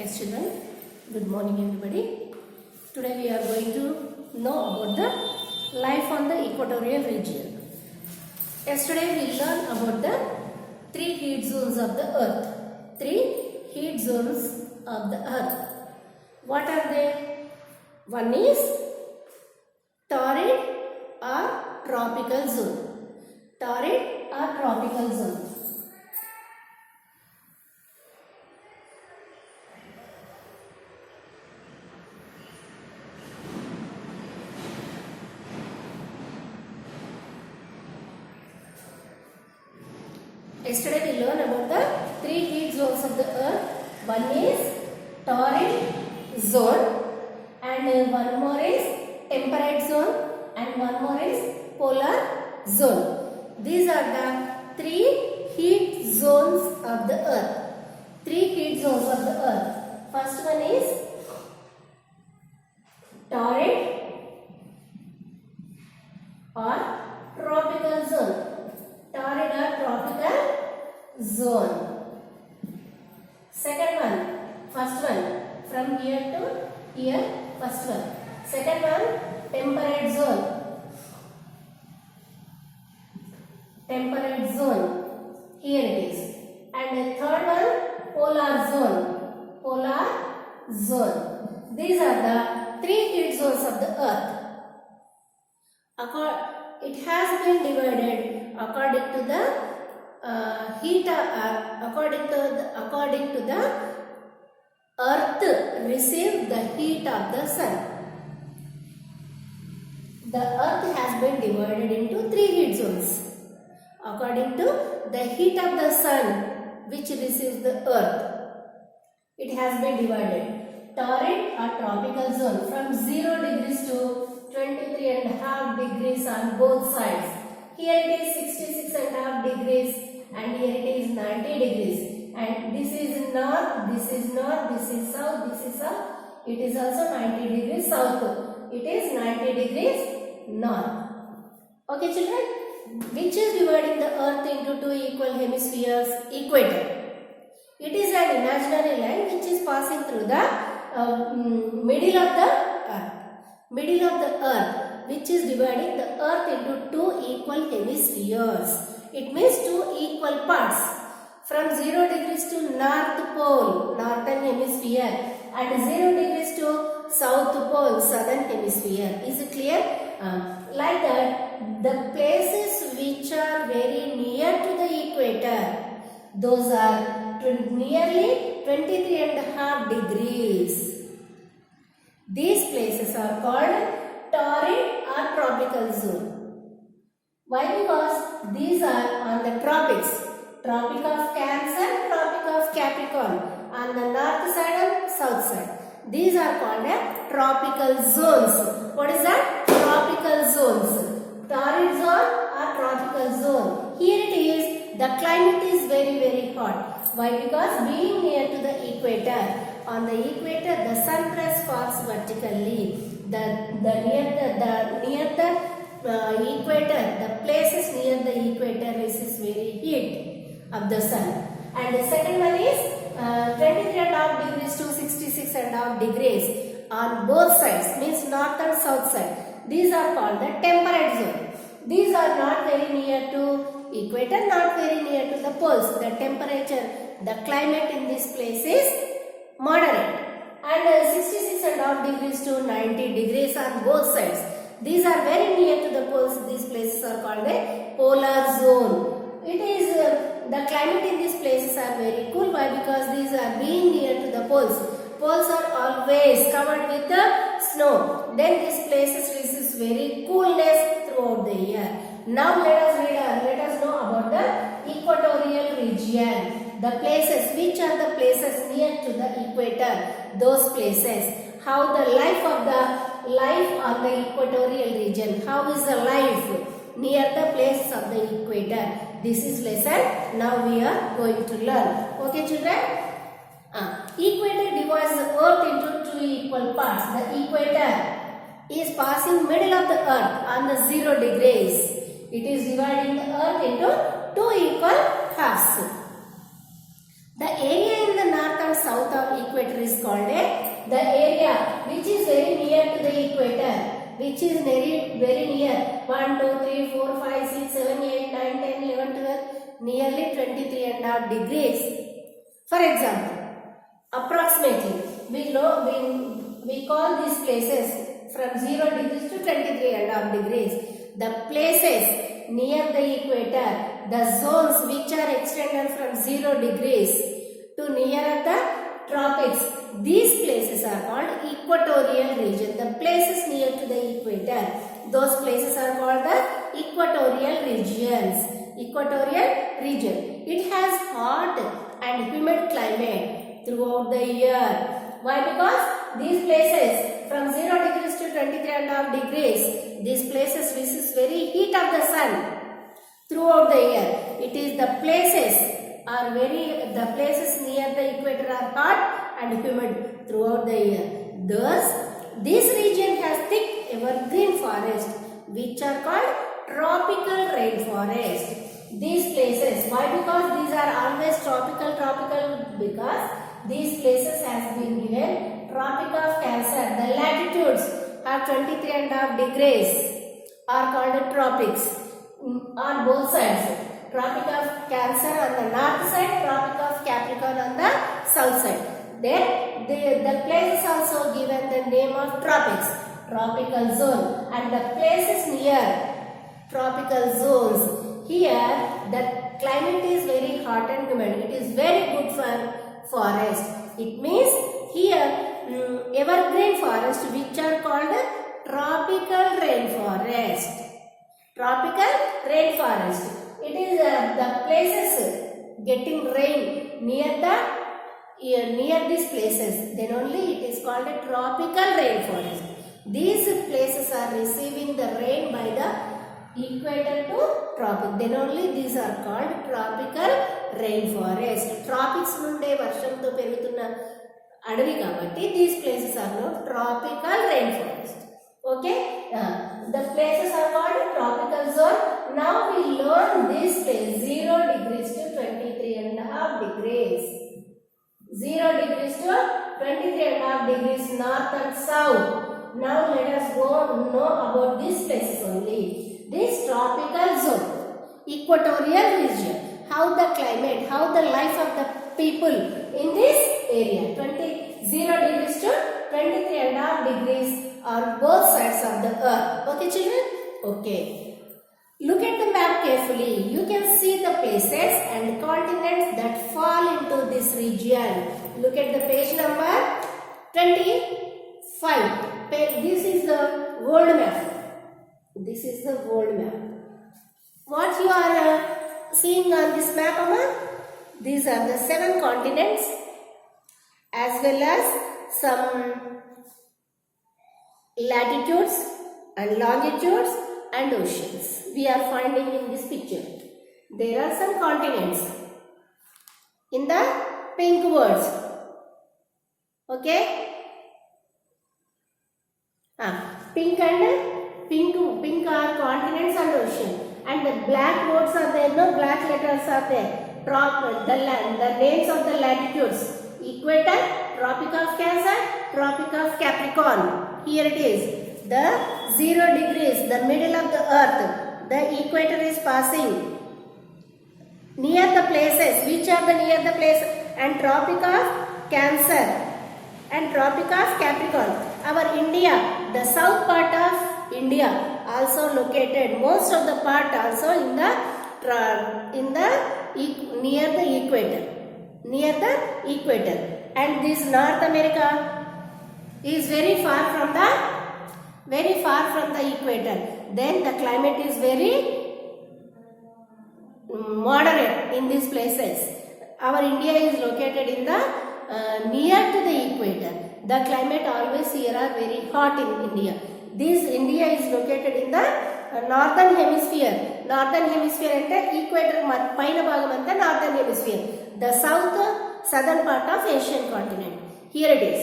Yes, children. Good morning, everybody. Today we are going to know about the life on the equatorial region. Yesterday we learned about the three heat zones of the earth. Three heat zones of the earth. What are they? One is torrid or tropical zone. Torrid or tropical zone. Yesterday we learned about the three heat zones of the earth. One is torrid zone and one more is temperate zone and one more is polar zone. These are the three heat zones of the earth. Three heat zones of the earth. First one is torrid or tropical zone. Torrid or tropical zone. Second one, first one, from here to here, first one. Second one, temperate zone. Temperate zone, here it is. And the third one, polar zone. Polar zone. These are the three heat zones of the earth. It has been divided according to the according to the earth receive the heat of the sun. The earth has been divided into three heat zones according to the heat of the sun which receives the earth. It has been divided. Torrid or tropical zone from 0 degrees to 23.5 degrees on both sides. Here it is 66.5 degrees and here it is 90 degrees. And this is north, this is north, this is south, this is south. It is also 90 degrees south. It is 90 degrees north. Okay, children? Which is dividing the earth into two equal hemispheres? Equator. It is an imaginary line which is passing through the middle of the earth. Middle of the earth, which is dividing the earth into two equal hemispheres. It means two equal parts. From 0 degrees to North Pole, Northern Hemisphere, and 0 degrees to South Pole, Southern Hemisphere. Is it clear? Like that, the places which are very near to the equator, those are nearly 23.5 degrees. These places are called torrid or tropical zone. Why? Because these are on the tropics. Tropic of Cancer, Tropic of Capricorn. On the north side and south side. These are called tropical zones. What is that? Tropical zones. Torrid zone or tropical zone. Here it is, the climate is very hot. Why? Because being near to the equator. On the equator, the sun rays falls vertically. Near the equator, the places near the equator receives very heat of the sun. And the second one is 23.5 degrees to 66.5 degrees on both sides, means north and south side. These are called the temperate zone. These are not very near to equator, not very near to the poles. The temperature, the climate in this place is moderate. And 66.5 degrees to 90 degrees on both sides. These are very near to the poles. These places are called a polar zone. It is the climate in these places are very cool. Why? Because these are being near to the poles. Poles are always covered with the snow. Then these places receives very coolness throughout the year. Now let us know about the equatorial region. The places, which are the places near to the equator, those places. How the life on the equatorial region. How is the life near the place of the equator? This is lesson. Now we are going to learn. Okay, children? Equator divides the earth into two equal parts. The equator is passing middle of the earth on the 0 degrees. It is dividing the earth into two equal halves. The area in the north and south of equator is called the area which is very near to the equator, which is very near 1, 2, 3, 4, 5, 6, 7, 8, 9, 10, 11, 12, nearly 23.5 degrees. For example, approximately we call these places from 0 degrees to 23.5 degrees. The places near the equator, the zones which are extended from 0 degrees to near the tropics, these places are called equatorial region. The places near to the equator, those places are called the equatorial regions. Equatorial region. It has hot and humid climate throughout the year. Why? Because these places from 0 degrees to 23.5 degrees, these places receive very heat of the sun throughout the year. It is the places near the equator are hot and humid throughout the year. Thus, this region has thick evergreen forest which are called tropical rainforest. These places, why? Because these are always tropical because these places has been given Tropic of Cancer. The latitudes are 23.5 degrees are called tropics on both sides. Tropic of Cancer on the north side, Tropic of Capricorn on the south side. Then the place is also given the name of tropics, tropical zone, and the places near tropical zones. Here the climate is very hot and humid. It is very good for forest. It means here evergreen forest which are called tropical rainforest. Tropical rainforest. It is the places getting rain near these places. Then only it is called a tropical rainforest. These places are receiving the rain by the equator to tropic. Then only these are called tropical rainforest. Tropics nunde varshamto perugutuna advi kabatti these places are known tropical rainforest. Okay, the places are called tropical zone. Now we learn this place 0 degrees to 23.5 degrees. 0 degrees to 23.5 degrees north and south. Now let us go know about these places only. This tropical zone, equatorial region, how the climate, how the life of the people in this area, 0 degrees to 23.5 degrees on both sides of the earth. Okay children? Okay. Look at the map carefully. You can see the places and continents that fall into this region. Look at the page number 25. This is the world map. This is the world map. What you are seeing on this map, Amma? These are the 7 continents as well as some latitudes and longitudes and oceans we are finding in this picture. There are some continents in the pink words. Okay? Pink are continents and ocean, and the black words are there. No, black letters are there. The names of the latitudes: equator, Tropic of Cancer, Tropic of Capricorn. Here it is. The 0 degrees, the middle of the earth. The equator is passing near the places. Which are the near the place? And Tropic of Cancer and Tropic of Capricorn. Our India, the south part of India, also located. Most of the part also near the equator. And this North America is very far from the equator. Then the climate is very moderate in these places. Our India is located in the near to the equator. The climate always here are very hot in India. This India is located in the northern hemisphere. Northern hemisphere ante equator paina bhagam anta northern hemisphere. The southern part of Asian continent. Here it is.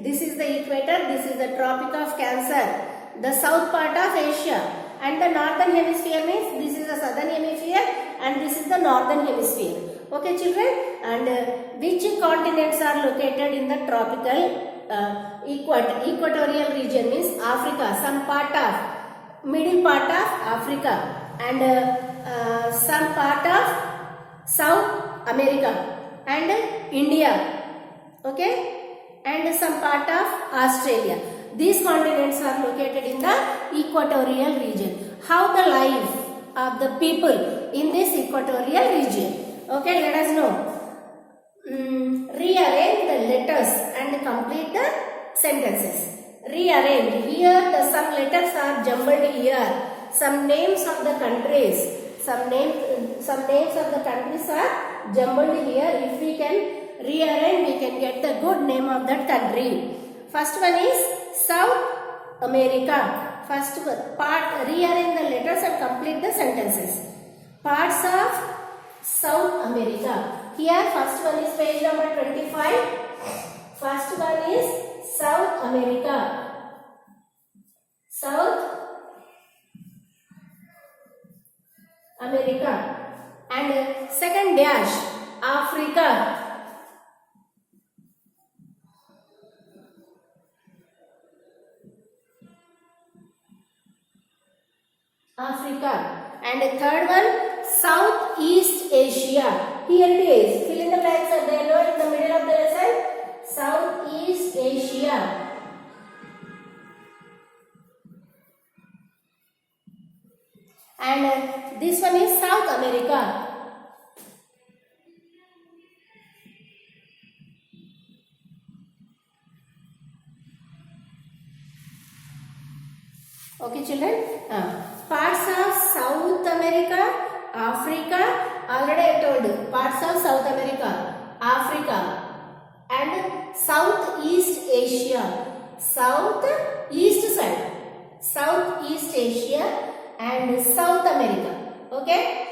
This is the equator. This is the Tropic of Cancer. The south part of Asia. and the northern hemisphere means this is the southern hemisphere and this is the northern hemisphere. Okay children, and which continents are located in the tropical equatorial region means Africa, some part of middle part of Africa, and some part of South America and India, okay, and some part of Australia. These continents are located in the equatorial region. How the life of the people in this equatorial region? Okay, let us know. Rearrange the letters and complete the sentences. Rearrange. Here the some letters are jumbled here. Some names of the countries. Some names of the countries are jumbled here. If we can rearrange, we can get the good name of that country. First one is South America. First part, rearrange the letters and complete the sentences. Parts of South America. Here first one is page number 25. First one is South America. South America. And second dash, Africa. Africa. And the third one, Southeast Asia. Here it is. Fill in the blanks are there no, in the middle of the lesson. Southeast Asia. And this one is South America. Okay children, parts of South America, Africa, already I told you, parts of South America, Africa and Southeast Asia, Southeast side, Southeast Asia and South America, okay.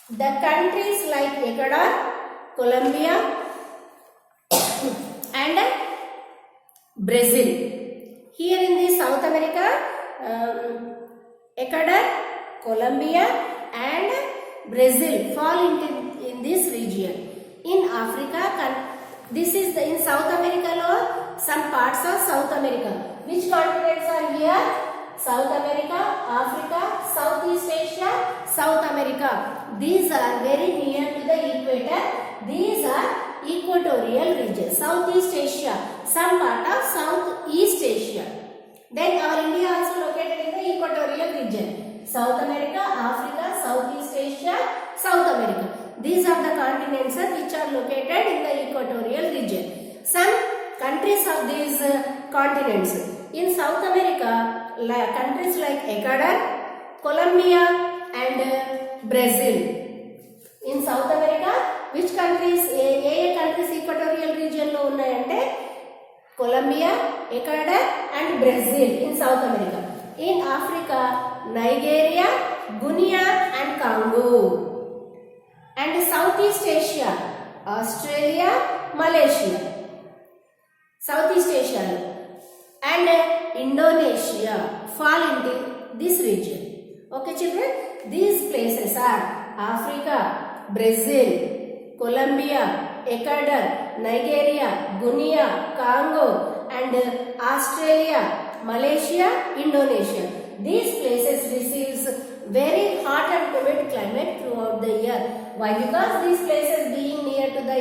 The countries like Ecuador, Colombia and Brazil. Here in the South America, Ecuador, Colombia and Brazil fall in this region. In Africa, this is in South America, some parts of South America. Which continents are here? South America, Africa, Southeast Asia, South America. These are very near to the equator. These are equatorial region. Southeast Asia, some part of Southeast Asia. Then our India also located in the equatorial region. South America, Africa, Southeast Asia, South America. These are the continents which are located in the equatorial region. Some countries of these continents. In South America, countries like Ecuador, Colombia and Brazil. In South America, which countries, countries equatorial region lo unnayante? Colombia, Ecuador and Brazil in South America. In Africa, Nigeria, Guinea and Congo. And Southeast Asia, Australia, Malaysia. Southeast Asia and Indonesia fall into this region. Okay children, these places are Africa, Brazil, Colombia, Ecuador, Nigeria, Guinea, Congo and Australia, Malaysia, Indonesia. These places receives very hot and humid climate throughout the year. Why? Because these places being near to the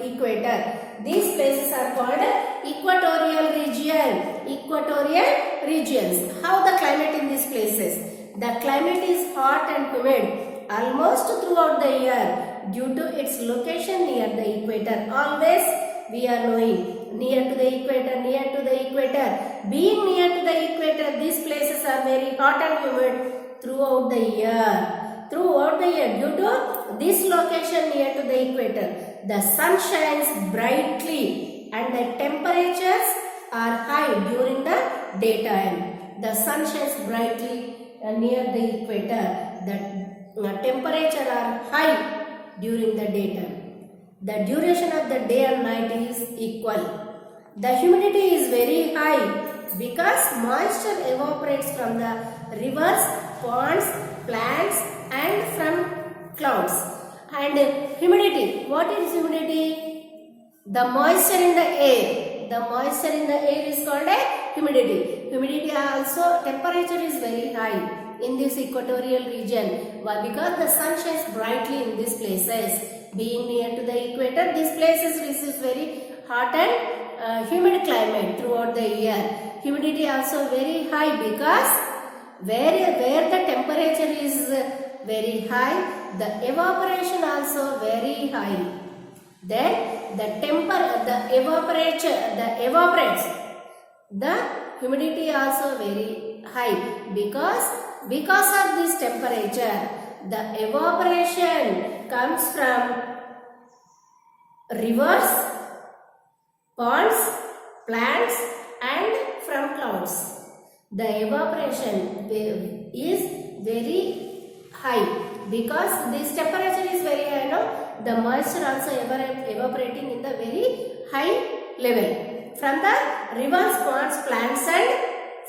equator. These places are called equatorial region. Equatorial regions. How the climate in these places? The climate is hot and humid almost throughout the year due to its location near the equator. Always we are knowing near to the equator, near to the equator. Being near to the equator, these places are very hot and humid throughout the year. Throughout the year, due to this location near to the equator, the sun shines brightly and the temperatures are high during the daytime. The sun shines brightly near the equator. The temperature are high during the daytime. The duration of the day and night is equal. The humidity is very high Because moisture evaporates from the rivers, ponds, plants and from clouds. And humidity, what is humidity? The moisture in the air. The moisture in the air is called a humidity. Humidity also, temperature is very high in this equatorial region. Why? Because the sun shines brightly in these places. Being near to the equator, these places receive very hot and humid climate throughout the year. Humidity also very high because where the temperature is very high, the evaporation also very high. Then the evaporates. The humidity also very high because of this temperature, the evaporation comes from rivers, ponds, plants and from clouds. The evaporation is very high because this temperature is very high. No, the moisture also evaporating in the very high level from the rivers, ponds, plants and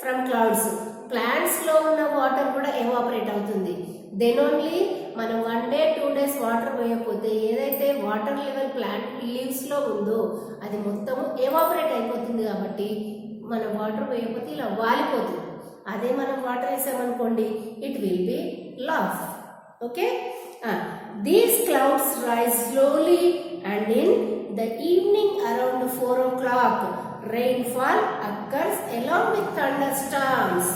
from clouds. Plants లో ఉన్న water కూడా evaporate అవుతుంది. Then only మనం 1 day 2 days water పోయకపోతే ఏదైతే water level plant leaves లో ఉందో అది మొత్తం ఎవాపరేట్ అయిపోతుంది. కాబట్టి మనం వాటర్ పోయకపోతే ఇలా వాలిపోతుంది. అదే మనం వాటర్ వేసామనుకోండి, it will be loss. Okay, these clouds rise slowly and in the evening around 4 o'clock rainfall occurs along with thunderstorms.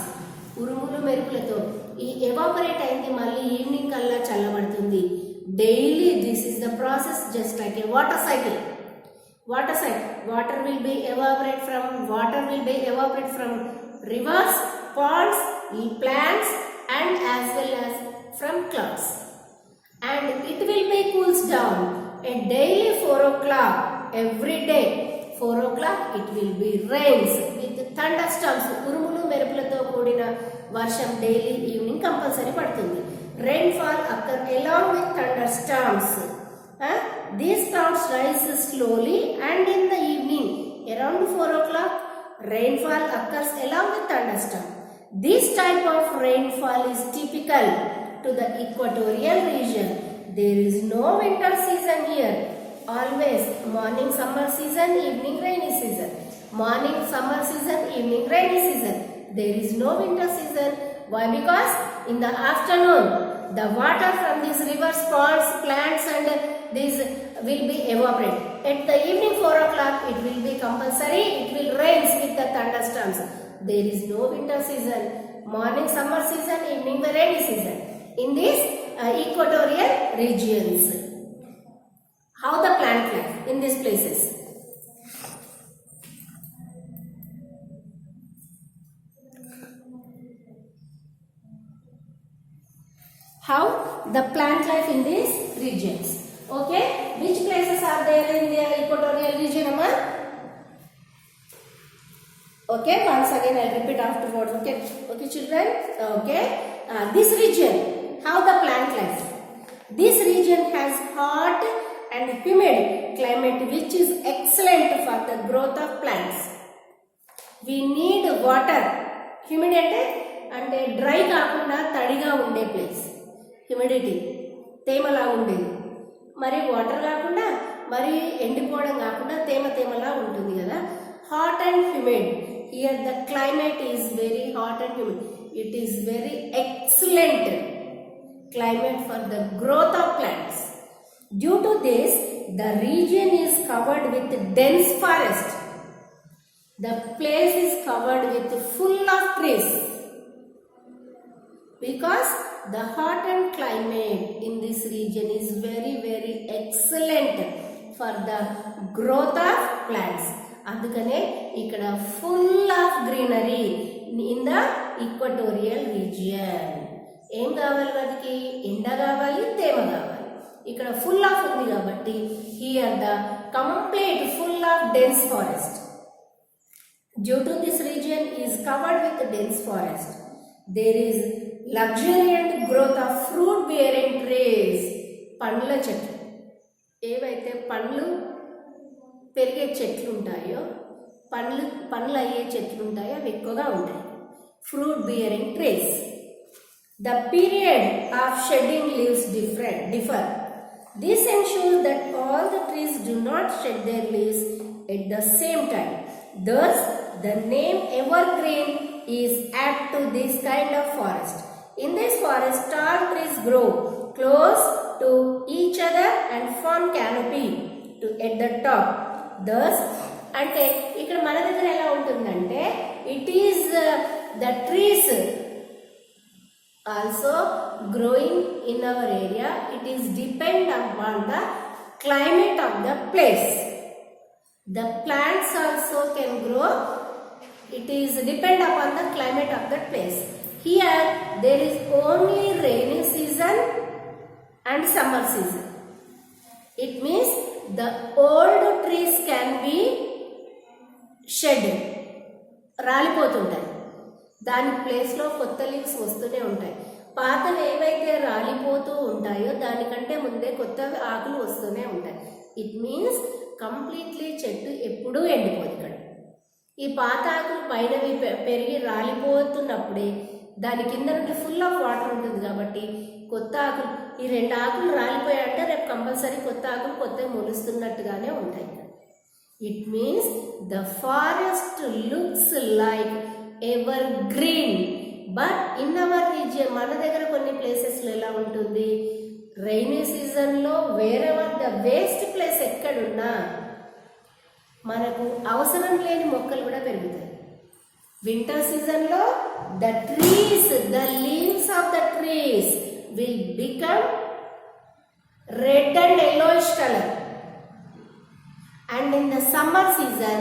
ఉరుములు మెరుపులతో ఈ ఎవాపరేట్ అయింది మళ్ళీ ఈవినింగ్ కల్లా చల్లబడుతుంది. Daily this is the process just like a water cycle. Water will be evaporate from rivers, ponds, plants and as well as from clouds. And it will be cools down at daily 4 o'clock every day. 4 o'clock it will be rains with thunderstorms. ఉరుములు మెరుపులతో కూడిన వర్షం daily evening compulsory పడుతుంది. Rainfall occur along with thunderstorms. These clouds rise slowly and in the evening around 4 o'clock rainfall occurs along with thunderstorm. This type of rainfall is typical to the equatorial region. There is no winter season here. Always morning summer season, evening rainy season. Morning summer season, evening rainy season. There is no winter season. Why? Because in the afternoon the water from these rivers, ponds, plants and these will be evaporate. At the evening 4 o'clock it will be compulsory, it will rains with the thunderstorms. There is no winter season. Morning summer season, evening rainy season in these equatorial regions. How the plant life in these places? How the plant life in these regions? Okay, which places are there in the equatorial region, Amma? Okay, once again I'll repeat afterwards. Okay, children. Okay, this region, how the plant life? This region has hot and humid climate which is excellent for the growth of plants. We need water. Humid అంటే dry కాకుండా తడిగా ఉండే place. Humidity తేమలా ఉండేది. మరి water కాకుండా మరి ఎండిపోవడం కాకుండా తేమలా ఉంటుంది కదా. Hot and humid. Here the climate is very hot and humid. It is very excellent climate for the growth of plants. Due to this, the region is covered with dense forest. The place is covered with full of trees. Because the hot and climate in this region is very, very excellent for the growth of plants. అందుకనే ఇక్కడ full of greenery in the equatorial region. ఏం కావాలి వాటికి? ఎండ కావాలి, తేమ కావాలి. ఇక్కడ ఫుల్ ఆఫ్ ఉంది కాబట్టి here the complete full of dense forest. Due to this region is covered with dense forest. There is luxuriant growth of fruit bearing trees. పండ్ల చెట్లు, ఏవైతే పండ్లు పెరిగే చెట్లు ఉంటాయో పండ్లు అయ్యే చెట్లు ఉంటాయి, అవి ఎక్కువగా ఉంటాయి. Fruit bearing trees. The period of shedding leaves differ. This ensures that all the trees do not shed their leaves at the same time. Thus, the name evergreen is apt to this kind of forest. In this forest, tall trees grow close to each other and form canopy at the top. Thus, అంటే ఇక్కడ మన దగ్గర ఎలా ఉంటుందంటే, it is the trees also growing in our area. It is depend upon the climate of the place. The plants also can grow. It is depend upon the climate of the place. Here there is only rainy season and summer season. It means the old trees can be shed, రాలిపోతుంటాయి. దాని ప్లేస్లో కొత్త leaves వస్తూనే ఉంటాయి. పాతవి ఏవైతే రాలిపోతూ ఉంటాయో దానికంటే ముందే కొత్త ఆకులు వస్తూనే ఉంటాయి. ఇట్ మీన్స్ కంప్లీట్లీ చెట్టు ఎప్పుడూ ఎండిపోదు. ఇక్కడ ఈ పాత ఆకులు పైనవి పెరిగి రాలిపోతున్నప్పుడే దాని కింద నుండి ఫుల్ ఆఫ్ వాటర్ ఉంటుంది కాబట్టి కొత్త ఆకులు, ఈ 2 ఆకులు రాలిపోయాయంటే రేపు కంపల్సరీ కొత్త ఆకులు కొత్తవి మొలుస్తున్నట్టుగానే ఉంటాయి. It means the forest looks like ever green. But in our region, మన దగ్గర కొన్ని ప్లేసెస్లో ఎలా ఉంటుంది, రైనీ సీజన్లో వేరెవర్ ద వేస్ట్ ప్లేస్ ఎక్కడున్నా మనకు అవసరం లేని మొక్కలు కూడా పెరుగుతాయి. వింటర్ సీజన్లో the trees, the leaves of the trees will become red and yellowish color. And in the summer season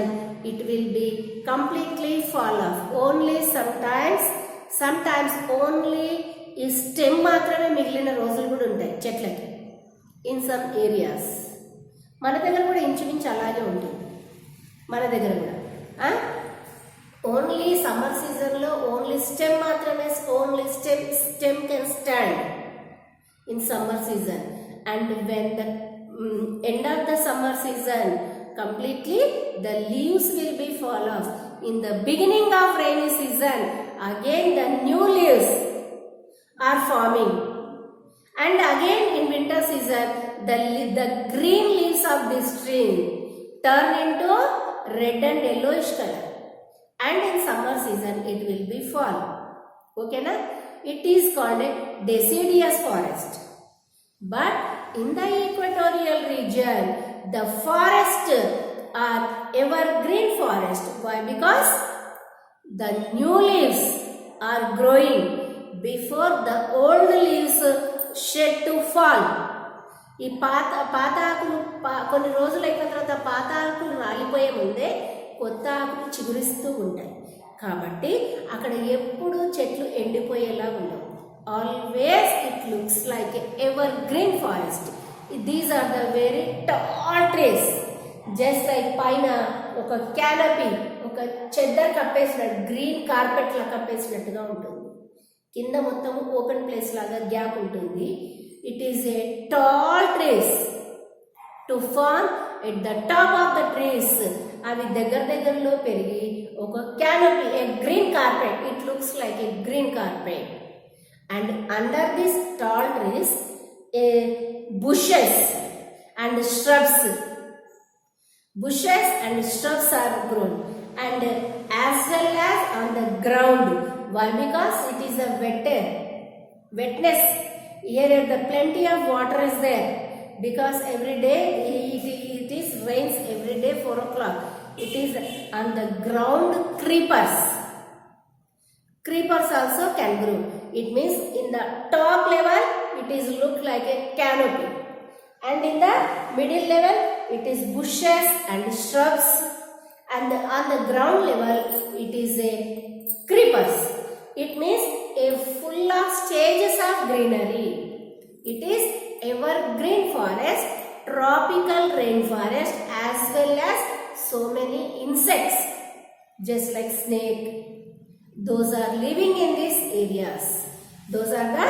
it will be completely fall off. Only sometimes only ఈ stem మాత్రమే మిగిలిన రోజులు కూడా ఉంటాయి చెట్లకి ఇన్ సమ్ ఏరియాస్. మన దగ్గర కూడా ఇంచుమించు అలాగే ఉంటుంది. మన దగ్గర కూడా ఓన్లీ సమ్మర్ సీజన్లో ఓన్లీ స్టెమ్ మాత్రమే, only stem can stand in summer season. And when the end of the summer season completely the leaves will be fall off. In the beginning of rainy season again the new leaves are forming, and again in winter season the green leaves of this tree turn into red and yellowish color, and in summer season it will be fall. Okay na? It is called a deciduous forest. But in the equatorial region the forest are evergreen forest. Why? Because the new leaves are growing before the old leaves shed to fall. ఈ పాత ఆకులు కొన్ని రోజులు అయిపోయిన తర్వాత పాత ఆకులు రాలిపోయే ముందే కొత్త ఆకులు చిగురిస్తూ ఉంటాయి. కాబట్టి అక్కడ ఎప్పుడు చెట్లు ఎండిపోయేలా ఉండవు. Always it looks like evergreen forest. These are the very tall trees. Just like పైన ఒక క్యానపీ, ఒక చెద్దర్ కప్పేసినట్టు, గ్రీన్ కార్పెట్ లా కప్పేసినట్టుగా ఉంటుంది. కింద మొత్తం ఓపెన్ ప్లేస్ లాగా గ్యాప్ ఉంటుంది. It is a tall trees to form at the top of the trees. అవి దగ్గరలో పెరిగి ఒక canopy, a green carpet. It looks like a green carpet. And under this tall trees bushes and shrubs are grown, and as well as on the ground. Why? Because it is a wetness. Here the plenty of water is there, because every day it is rains every day 4 o'clock. It is on the ground. Creepers also can grow. It means in the top level it is look like a canopy, and in the middle level it is bushes and shrubs, and on the ground level it is a creepers. It means a full of stages of greenery. It is evergreen forest, tropical rainforest, as well as so many insects just like snake. Those are living in these areas. Those are the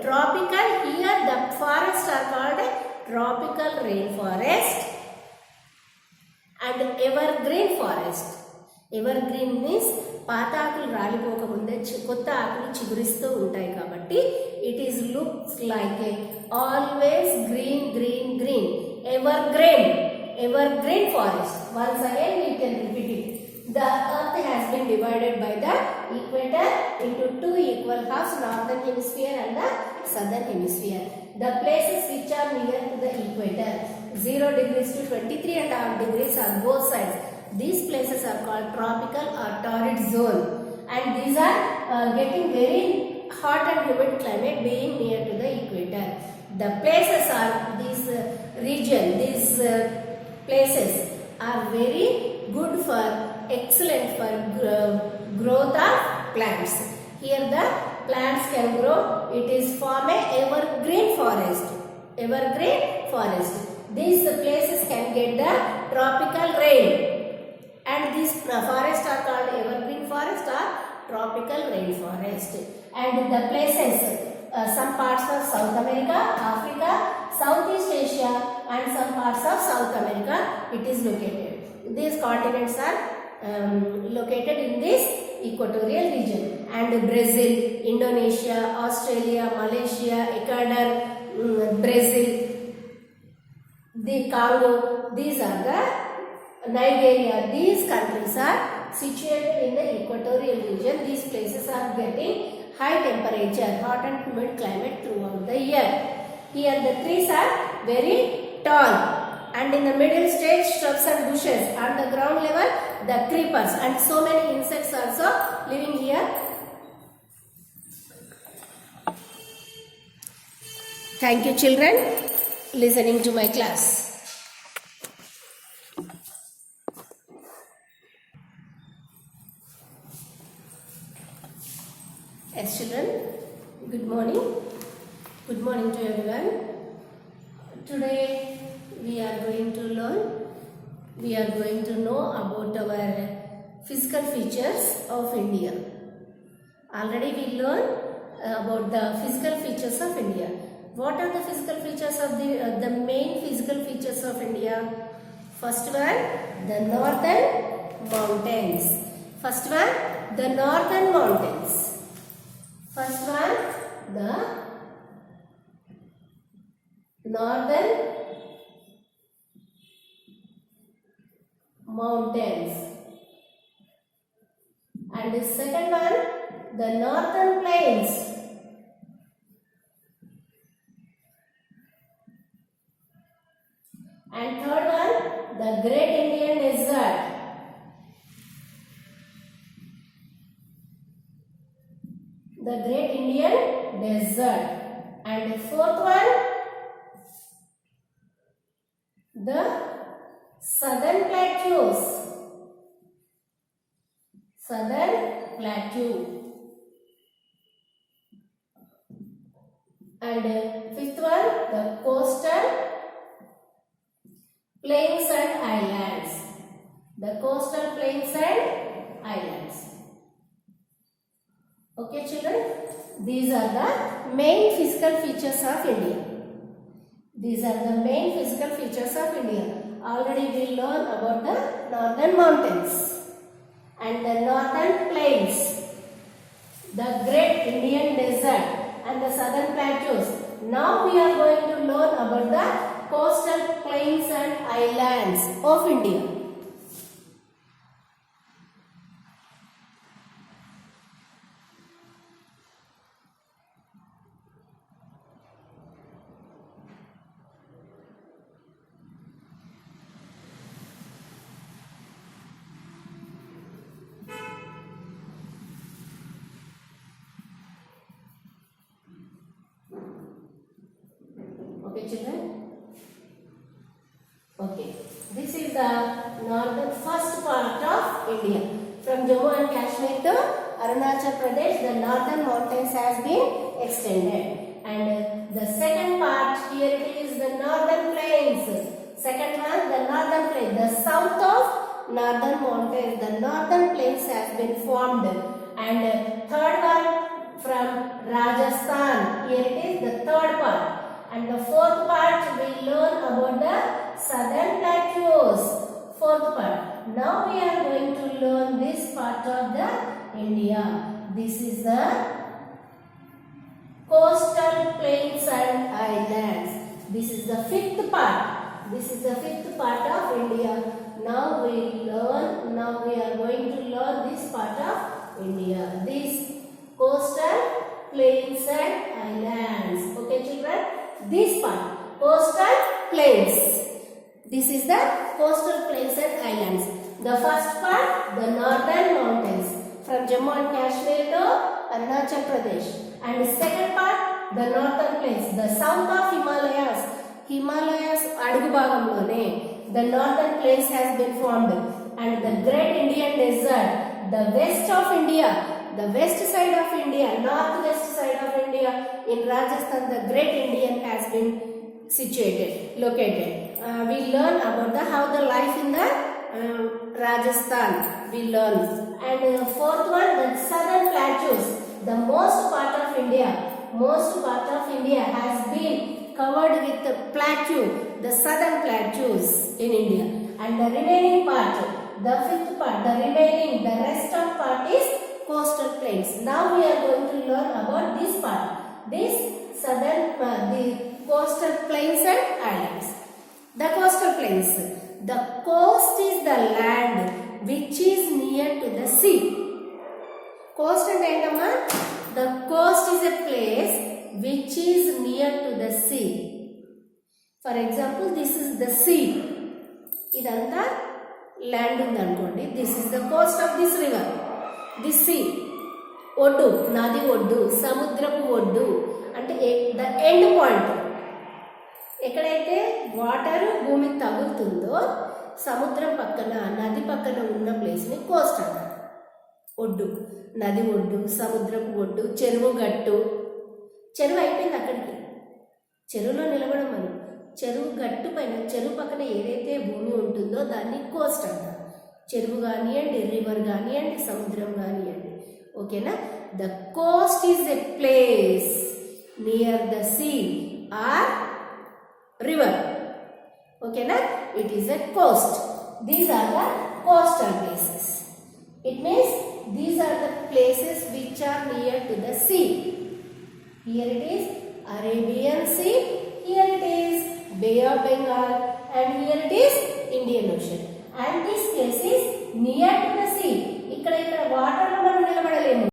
tropical. Here the forests are called tropical rainforest, and evergreen forest. Evergreen means పాత ఆకులు రాలిపోకముందే కొత్త ఆకులు చిగురిస్తూ ఉంటాయి కాబట్టి it is looks like A always green green green evergreen forest. Once again we can repeat it. The earth has been divided by the equator into two equal halves, northern hemisphere and the southern hemisphere. The places which are near to the equator, 0 degrees to 23.5 degrees on both sides, these places are called tropical or torrid zone, and these are getting very hot and humid climate being near to the equator. The places are these places are very good for excellent for growth of plants. Here the plants can grow. It is form a evergreen forest. These places can get the tropical rain, and these forests are called evergreen forest or tropical rainforest. And the places, some parts of South America, Africa, Southeast Asia and some parts of South America, it is located. These continents are located in this equatorial region. And Brazil, Indonesia, Australia, Malaysia, Ecuador, Brazil, the Congo, these are the Nigeria, these countries are situated in the equatorial region. These places are getting high temperature, hot and humid climate throughout the year. Here the trees are very tall, and in the middle stage shrubs and bushes. On the ground level the creepers, and so many insects also living here. Thank you children listening to my class. Yes children, good morning. Good morning to everyone. Today we are going to know about our physical features of India. Already we learned about the physical features of India. What are the physical features of the main physical features of India? First one, the northern mountains. First one, the northern mountains. First one, the northern mountains, and the second one, the northern plains, and third one, the Great Indian Desert. The Great Indian Desert. And the fourth one, the Southern Plateaus. Southern Plateau. And fifth one, the coastal plains and islands. The coastal plains and islands. Okay children, these are the main physical features of India. These are the main physical features of India. Already we learned about the northern mountains and the northern plains, the Great Indian Desert and the southern plateaus. Now we are going to learn about the coastal plains and islands of India. Okay children? Okay. This is the northern first part of India. From Jammu and Kashmir to Arunachal Pradesh, the northern mountains has been extended. And the second part here it is the northern plains. Second one, the northern plains. The south of northern mountains, the northern plains has been formed. And third one from Rajasthan. Here it is the third part. And the fourth part we learn about the southern plateaus. fourth part. Now we are going to learn this part of the India. This is the coastal plains and islands. This is the fifth part. This is the fifth part of India. Now we are going to learn this part of India. This coastal plains and islands. Okay, children? This part, coastal plains. This is the coastal plains and islands. The first part, the northern mountains from Jammu and Kashmir to Arunachal Pradesh. And the second part, the northern plains, the south of Himalayas. Himalayas adugu bhagamlone the northern plains has been formed, and the great Indian desert, the west of India, the west side of India, northwest side of India in Rajasthan, the great Indian has been located. We learn about how the life in the Rajasthan we learn. And fourth one, the southern plateaus, the most part of India has been covered with the plateau, the southern plateaus in India. And the remaining part, the fifth part, the rest of part is coastal plains. Now we are going to learn about this part, this southern, the coastal plains and islands. The coastal plains, the coast is the land which is near to the sea. Coast and endama, the coast is a place which is near to the sea. For example, this is the sea. Idanta land undanukondi. This is the coast of this river. This sea. Oddu, nadi oddu, samudrapu oddu. Ante the end point. ఎక్కడైతే water భూమికి తగులుతుందో సముద్రం పక్కన నది పక్కన ఉన్న ప్లేస్ని Coast అంటారు. ఒడ్డు, నది ఒడ్డు, సముద్రపు ఒడ్డు, చెరువు గట్టు. చెరువు అయిపోయింది అక్కడికి, చెరువులో నిలబడం మనం. చెరువు గట్టు పైన, చెరువు పక్కన ఏదైతే భూమి ఉంటుందో దాన్ని కోస్ట్ అంటారు. చెరువు కానివ్వండి, రివర్ కానివ్వండి, సముద్రం కానివ్వండి. ఓకేనా? The coast is a place near the sea or river. Okay na? It is a coast. These are the coastal places. It means these are the places which are near to the sea. Here it is Arabian Sea, here it is Bay of Bengal, and here it is Indian Ocean. And this place is near to the sea. ఇక్కడ water లో మనం నిలబడలేము.